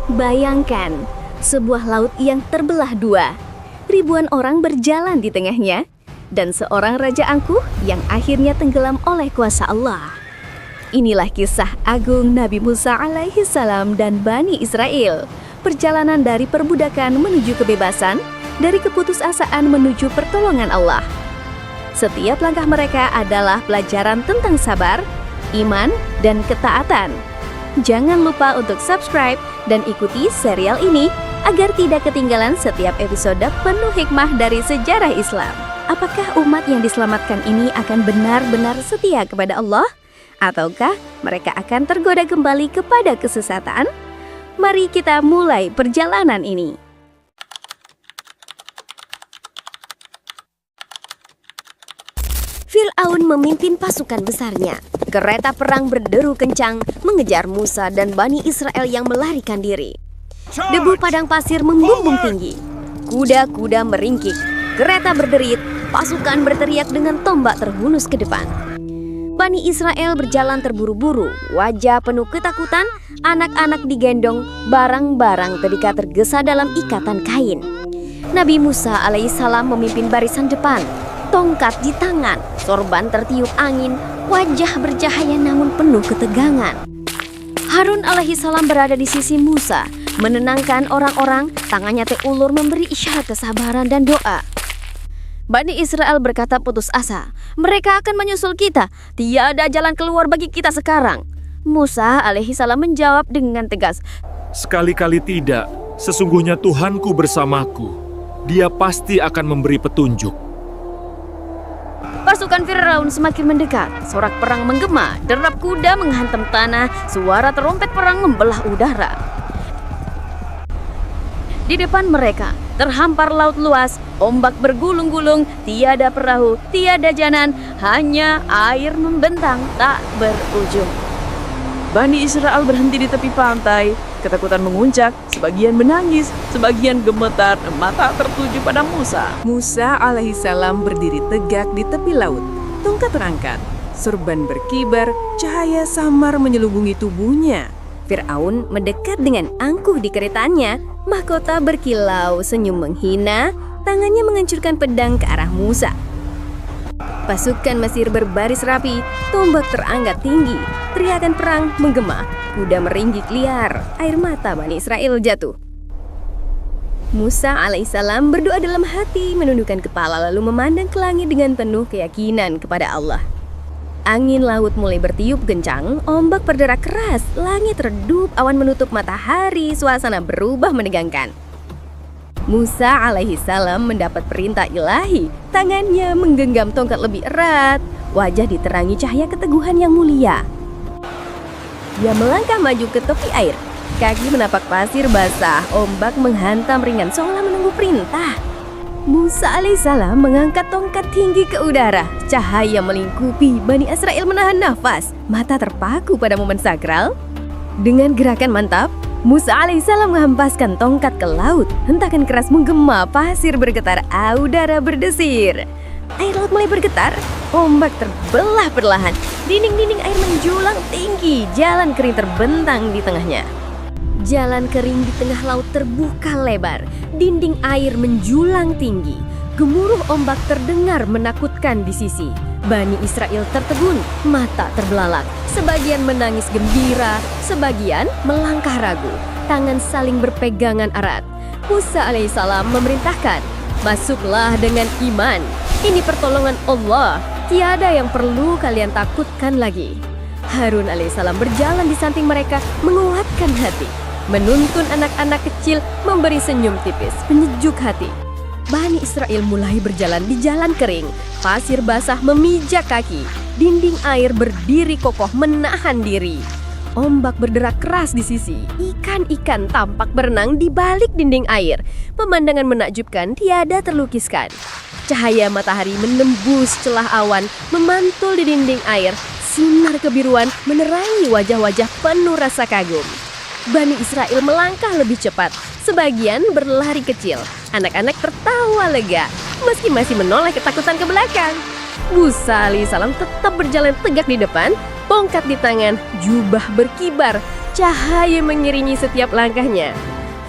Bayangkan, sebuah laut yang terbelah dua. Ribuan orang berjalan di tengahnya, dan seorang raja angkuh yang akhirnya tenggelam oleh kuasa Allah. Inilah kisah agung Nabi Musa alaihi salam dan Bani Israel. Perjalanan dari perbudakan menuju kebebasan, dari keputusasaan menuju pertolongan Allah. Setiap langkah mereka adalah pelajaran tentang sabar, iman, dan ketaatan. Jangan lupa untuk subscribe dan ikuti serial ini agar tidak ketinggalan setiap episode penuh hikmah dari sejarah Islam. Apakah umat yang diselamatkan ini akan benar-benar setia kepada Allah? Ataukah mereka akan tergoda kembali kepada kesesatan? Mari kita mulai perjalanan ini. Fir'aun memimpin pasukan besarnya. Kereta perang berderu kencang mengejar Musa dan Bani Israel yang melarikan diri. Debu padang pasir membumbung tinggi. Kuda-kuda meringkik, kereta berderit, pasukan berteriak dengan tombak terhunus ke depan. Bani Israel berjalan terburu-buru, wajah penuh ketakutan, anak-anak digendong, barang-barang ketika tergesa dalam ikatan kain. Nabi Musa alaihissalam memimpin barisan depan, tongkat di tangan, sorban tertiup angin, wajah bercahaya namun penuh ketegangan. Harun alaihissalam berada di sisi Musa, menenangkan orang-orang, tangannya ulur memberi isyarat kesabaran dan doa. Bani Israel berkata putus asa, mereka akan menyusul kita, tiada jalan keluar bagi kita sekarang. Musa alaihissalam menjawab dengan tegas, sekali-kali tidak, sesungguhnya Tuhanku bersamaku, Dia pasti akan memberi petunjuk. Pasukan Firaun semakin mendekat, sorak perang menggema, derap kuda menghantam tanah, suara terompet perang membelah udara. Di depan mereka, terhampar laut luas, ombak bergulung-gulung, tiada perahu, tiada jalan, hanya air membentang tak berujung. Bani Israel berhenti di tepi pantai, ketakutan menguncak, sebagian menangis, sebagian gemetar, mata tertuju pada Musa. Musa alaihissalam berdiri tegak di tepi laut, tongkat terangkat, sorban berkibar, cahaya samar menyelubungi tubuhnya. Fir'aun mendekat dengan angkuh di keretanya, mahkota berkilau, senyum menghina, tangannya menghancurkan pedang ke arah Musa. Pasukan Mesir berbaris rapi, tombak terangkat tinggi, teriakan perang menggema, kuda meringkik liar, air mata Bani Israel jatuh. Musa alaihissalam berdoa dalam hati, menundukkan kepala lalu memandang ke langit dengan penuh keyakinan kepada Allah. Angin laut mulai bertiup kencang, ombak berderak keras, langit redup, awan menutup matahari, suasana berubah menegangkan. Musa alaihissalam mendapat perintah ilahi, tangannya menggenggam tongkat lebih erat, wajah diterangi cahaya keteguhan yang mulia. Dia melangkah maju ke tepi air, kaki menapak pasir basah, ombak menghantam ringan seolah menunggu perintah. Musa alaihissalam mengangkat tongkat tinggi ke udara, cahaya melingkupi, Bani Israel menahan nafas, mata terpaku pada momen sakral. Dengan gerakan mantap, Musa alaihissalam menghempaskan tongkat ke laut, hentakan keras menggema, pasir bergetar, udara berdesir. Air laut mulai bergetar, ombak terbelah perlahan, dinding-dinding air menjulang tinggi, jalan kering terbentang di tengahnya. Jalan kering di tengah laut terbuka lebar, dinding air menjulang tinggi, gemuruh ombak terdengar menakutkan di sisi. Bani Israel tertegun, mata terbelalak, sebagian menangis gembira, sebagian melangkah ragu, tangan saling berpegangan erat. Musa alaihissalam memerintahkan, masuklah dengan iman, ini pertolongan Allah, tiada yang perlu kalian takutkan lagi. Harun alaihissalam berjalan di samping mereka, menguatkan hati, menuntun anak-anak kecil, memberi senyum tipis, penyejuk hati. Bani Israel mulai berjalan di jalan kering, pasir basah memijak kaki, dinding air berdiri kokoh menahan diri. Ombak berderak keras di sisi, ikan-ikan tampak berenang di balik dinding air. Pemandangan menakjubkan tiada terlukiskan. Cahaya matahari menembus celah awan, memantul di dinding air, sinar kebiruan menerangi wajah-wajah penuh rasa kagum. Bani Israel melangkah lebih cepat, sebagian berlari kecil. Anak-anak tertawa lega, meski masih menoleh ketakutan ke belakang. Musa alaihissalam tetap berjalan tegak di depan, tongkat di tangan, jubah berkibar, Cahaya mengiringi setiap langkahnya.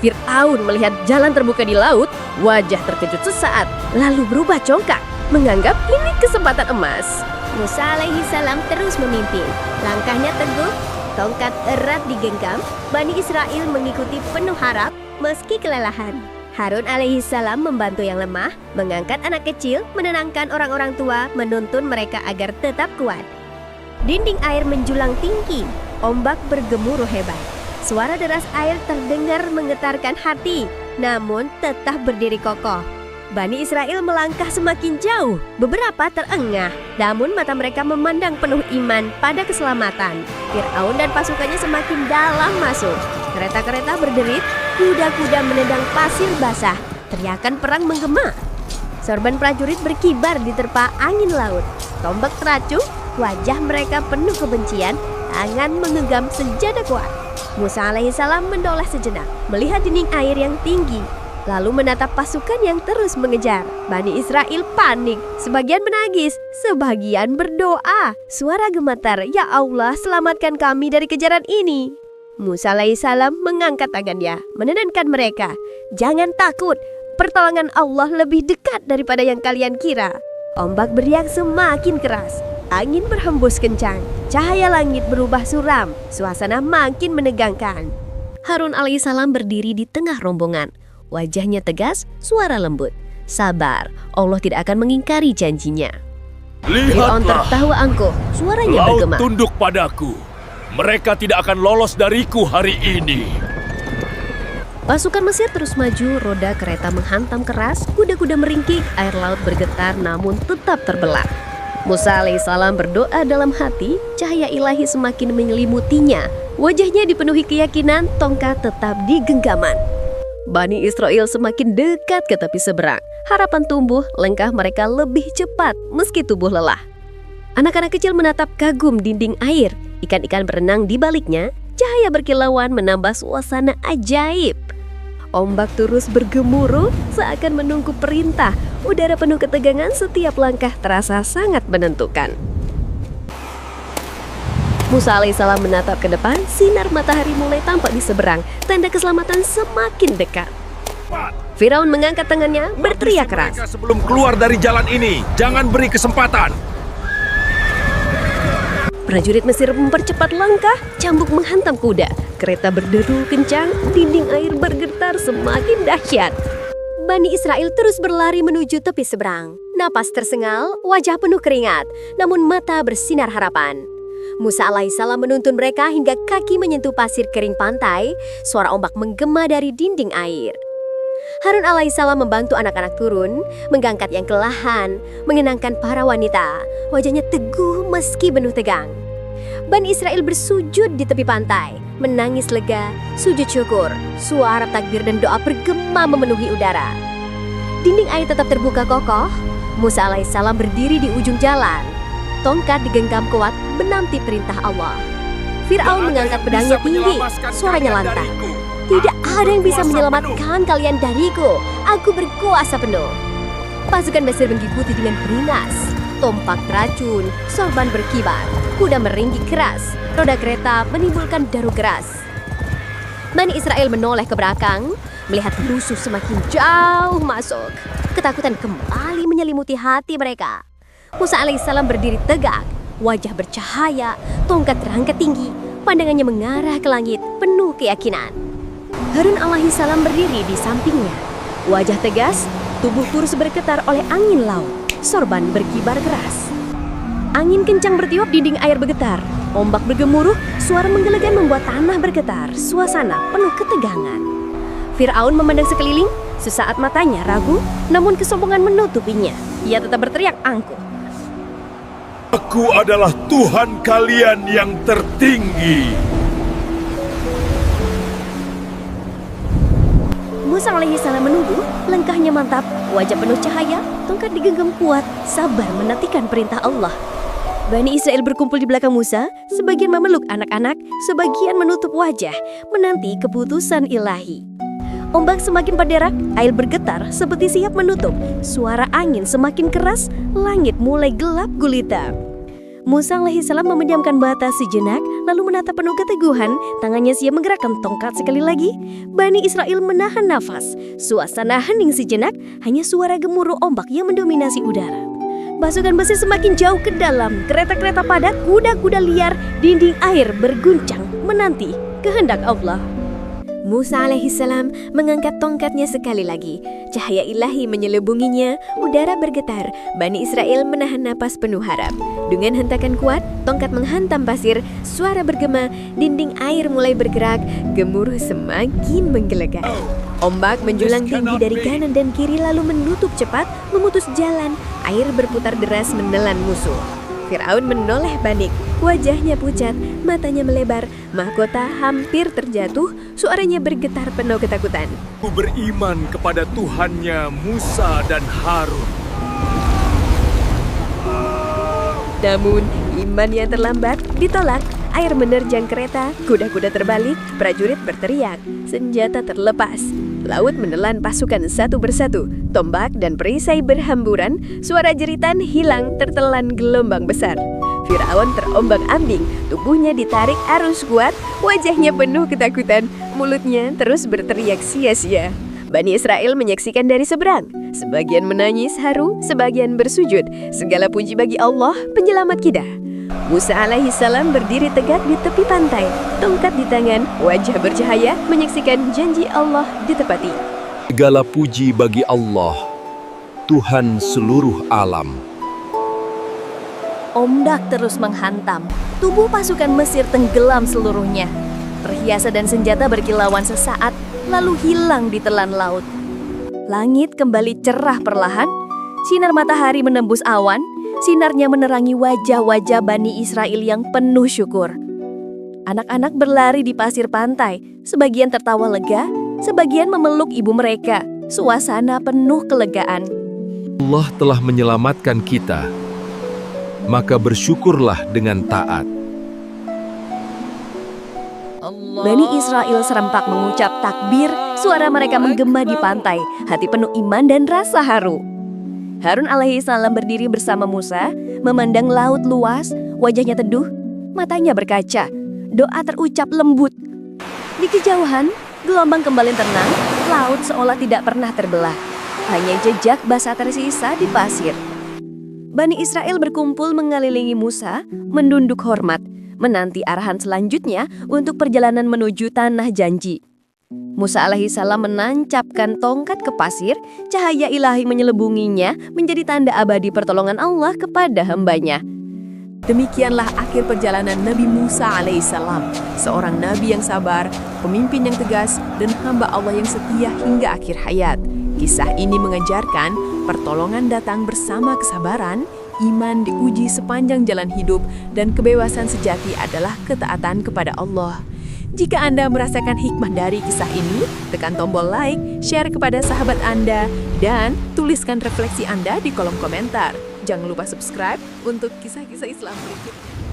Fir'aun melihat jalan terbuka di laut, wajah terkejut sesaat, lalu berubah congkak, menganggap ini kesempatan emas. Musa alaihi salam terus memimpin. Langkahnya teguh, tongkat erat digenggam, Bani Israel mengikuti penuh harap meski kelelahan. Harun alaihi salam membantu yang lemah, mengangkat anak kecil, menenangkan orang-orang tua, menuntun mereka agar tetap kuat. Dinding air menjulang tinggi, ombak bergemuruh hebat. Suara deras air terdengar menggetarkan hati, namun tetap berdiri kokoh. Bani Israel melangkah semakin jauh, beberapa terengah, namun mata mereka memandang penuh iman pada keselamatan. Fir'aun dan pasukannya semakin dalam masuk. Kereta-kereta berderit, kuda-kuda menendang pasir basah, teriakan perang menggema. Sorban prajurit berkibar diterpa angin laut, tombak teracung, wajah mereka penuh kebencian, tangan menggenggam senjata kuat. Musa alaihissalam menoleh sejenak, melihat dinding air yang tinggi, lalu menatap pasukan yang terus mengejar. Bani Israel panik, sebagian menangis, sebagian berdoa. Suara gemetar, "Ya Allah, selamatkan kami dari kejaran ini." Musa alaihissalam mengangkat tangannya, menenangkan mereka. "Jangan takut, pertolongan Allah lebih dekat daripada yang kalian kira." Ombak beriak semakin keras. Angin berhembus kencang, cahaya langit berubah suram, suasana makin menegangkan. Harun alaihissalam berdiri di tengah rombongan. Wajahnya tegas, suara lembut. Sabar, Allah tidak akan mengingkari janjinya. Fir'aun Lihatlah, tertawa angkuh, suaranya laut bergema. tunduk padaku. Mereka tidak akan lolos dariku hari ini. Pasukan Mesir terus maju, roda kereta menghantam keras, kuda-kuda meringkik, air laut bergetar namun tetap terbelah. Musa alaihissalam berdoa dalam hati, cahaya ilahi semakin menyelimutinya. Wajahnya dipenuhi keyakinan, tongkat tetap di genggaman. Bani Israel semakin dekat ke tepi seberang. Harapan tumbuh, langkah mereka lebih cepat meski tubuh lelah. Anak-anak kecil menatap kagum dinding air. Ikan-ikan berenang di baliknya, cahaya berkilauan menambah suasana ajaib. Ombak terus bergemuruh seakan menunggu perintah. Udara penuh ketegangan, setiap langkah terasa sangat menentukan. Musa alaihissalam menatap ke depan, sinar matahari mulai tampak di seberang, tanda keselamatan semakin dekat. Firaun mengangkat tangannya, berteriak keras. Mereka sebelum keluar dari jalan ini, jangan beri kesempatan. Prajurit Mesir mempercepat langkah, cambuk menghantam kuda. Kereta berderu kencang, dinding air bergetar semakin dahsyat. Bani Israel terus berlari menuju tepi seberang. Napas tersengal, wajah penuh keringat, namun mata bersinar harapan. Musa alaihissalam menuntun mereka hingga kaki menyentuh pasir kering pantai. Suara ombak menggema dari dinding air. Harun alaihissalam membantu anak-anak turun, mengangkat yang kelelahan, mengenangkan para wanita. Wajahnya teguh meski penuh tegang. Bani Israel bersujud di tepi pantai, menangis lega, sujud syukur. Suara takbir dan doa bergema memenuhi udara. Dinding air tetap terbuka kokoh. Musa alaihissalam berdiri di ujung jalan. Tongkat digenggam kuat menanti perintah Allah. Fir'aun mengangkat pedangnya tinggi, suaranya lantang. "Tidak ada yang bisa menyelamatkan kalian dariku. Aku berkuasa penuh." Pasukan Mesir mengikuti dengan beringas. Tompak teracun, sorban berkibar, kuda meringkik keras, roda kereta menimbulkan deru keras. Bani Israel menoleh ke belakang, melihat musuh semakin jauh masuk. Ketakutan kembali menyelimuti hati mereka. Musa alaihissalam berdiri tegak, wajah bercahaya, tongkat terangkat tinggi, pandangannya mengarah ke langit, penuh keyakinan. Harun alaihissalam berdiri di sampingnya. Wajah tegas, tubuh kurus bergetar oleh angin laut. Sorban berkibar keras. Angin kencang bertiup, dinding air bergetar. Ombak bergemuruh, suara menggelegar membuat tanah bergetar. Suasana penuh ketegangan. Fir'aun memandang sekeliling, sesaat matanya ragu, namun kesombongan menutupinya. Ia tetap berteriak angkuh. Aku adalah Tuhan kalian yang tertinggi. Musa alaihissalam menunggu, langkahnya mantap, wajah penuh cahaya, tongkat digenggam kuat, sabar menantikan perintah Allah. Bani Israel berkumpul di belakang Musa, sebagian memeluk anak-anak, sebagian menutup wajah, menanti keputusan ilahi. Ombak semakin berderak, air bergetar seperti siap menutup, suara angin semakin keras, langit mulai gelap gulita. Musa alaihissalam memejamkan mata sejenak, lalu menatap penuh keteguhan. Tangannya siap menggerakkan tongkat sekali lagi. Bani Israel menahan nafas. Suasana hening sejenak, hanya suara gemuruh ombak yang mendominasi udara. Pasukan besi semakin jauh ke dalam. Kereta-kereta padat, kuda-kuda liar, dinding air berguncang menanti kehendak Allah. Musa alaihissalam mengangkat tongkatnya sekali lagi. Cahaya ilahi menyelubunginya, udara bergetar. Bani Israel menahan napas penuh harap. Dengan hentakan kuat, tongkat menghantam pasir, suara bergema, dinding air mulai bergerak, gemuruh semakin menggelegar. Ombak menjulang tinggi dari kanan dan kiri lalu menutup cepat, memutus jalan. Air berputar deras menelan musuh. Firaun menoleh panik, wajahnya pucat, matanya melebar, mahkota hampir terjatuh, suaranya bergetar penuh ketakutan. Aku beriman kepada Tuhannya Musa dan Harun. Namun, iman yang terlambat ditolak. Air menerjang kereta, kuda-kuda terbalik, prajurit berteriak, senjata terlepas. Laut menelan pasukan satu persatu, tombak dan perisai berhamburan, suara jeritan hilang tertelan gelombang besar. Firaun terombang-ambing, tubuhnya ditarik arus kuat, wajahnya penuh ketakutan, mulutnya terus berteriak sia-sia. Bani Israel menyaksikan dari seberang. Sebagian menangis haru, sebagian bersujud. Segala puji bagi Allah, penyelamat kita. Musa alaihissalam berdiri tegak di tepi pantai, tongkat di tangan, wajah bercahaya, menyaksikan janji Allah ditepati. Segala puji bagi Allah, Tuhan seluruh alam. Ombak terus menghantam, tubuh pasukan Mesir tenggelam seluruhnya. Perhiasan dan senjata berkilauan sesaat, lalu hilang di telan laut. Langit kembali cerah perlahan, sinar matahari menembus awan, sinarnya menerangi wajah-wajah Bani Israel yang penuh syukur. Anak-anak berlari di pasir pantai, sebagian tertawa lega, sebagian memeluk ibu mereka. Suasana penuh kelegaan. Allah telah menyelamatkan kita, maka bersyukurlah dengan taat. Bani Israel serempak mengucap takbir, suara mereka menggema di pantai, hati penuh iman dan rasa haru. Harun alaihissalam berdiri bersama Musa, memandang laut luas, wajahnya teduh, matanya berkaca, doa terucap lembut. Di kejauhan, gelombang kembali tenang, laut seolah tidak pernah terbelah. Hanya jejak basah tersisa di pasir. Bani Israel berkumpul mengelilingi Musa, menunduk hormat, menanti arahan selanjutnya untuk perjalanan menuju tanah janji. Musa alaihissalam menancapkan tongkat ke pasir, cahaya ilahi menyelubunginya menjadi tanda abadi pertolongan Allah kepada hambanya. Demikianlah akhir perjalanan Nabi Musa alaihissalam, seorang nabi yang sabar, pemimpin yang tegas, dan hamba Allah yang setia hingga akhir hayat. Kisah ini mengajarkan pertolongan datang bersama kesabaran, iman diuji sepanjang jalan hidup, dan kebebasan sejati adalah ketaatan kepada Allah. Jika Anda merasakan hikmah dari kisah ini, tekan tombol like, share kepada sahabat Anda, dan tuliskan refleksi Anda di kolom komentar. Jangan lupa subscribe untuk kisah-kisah Islam berikutnya.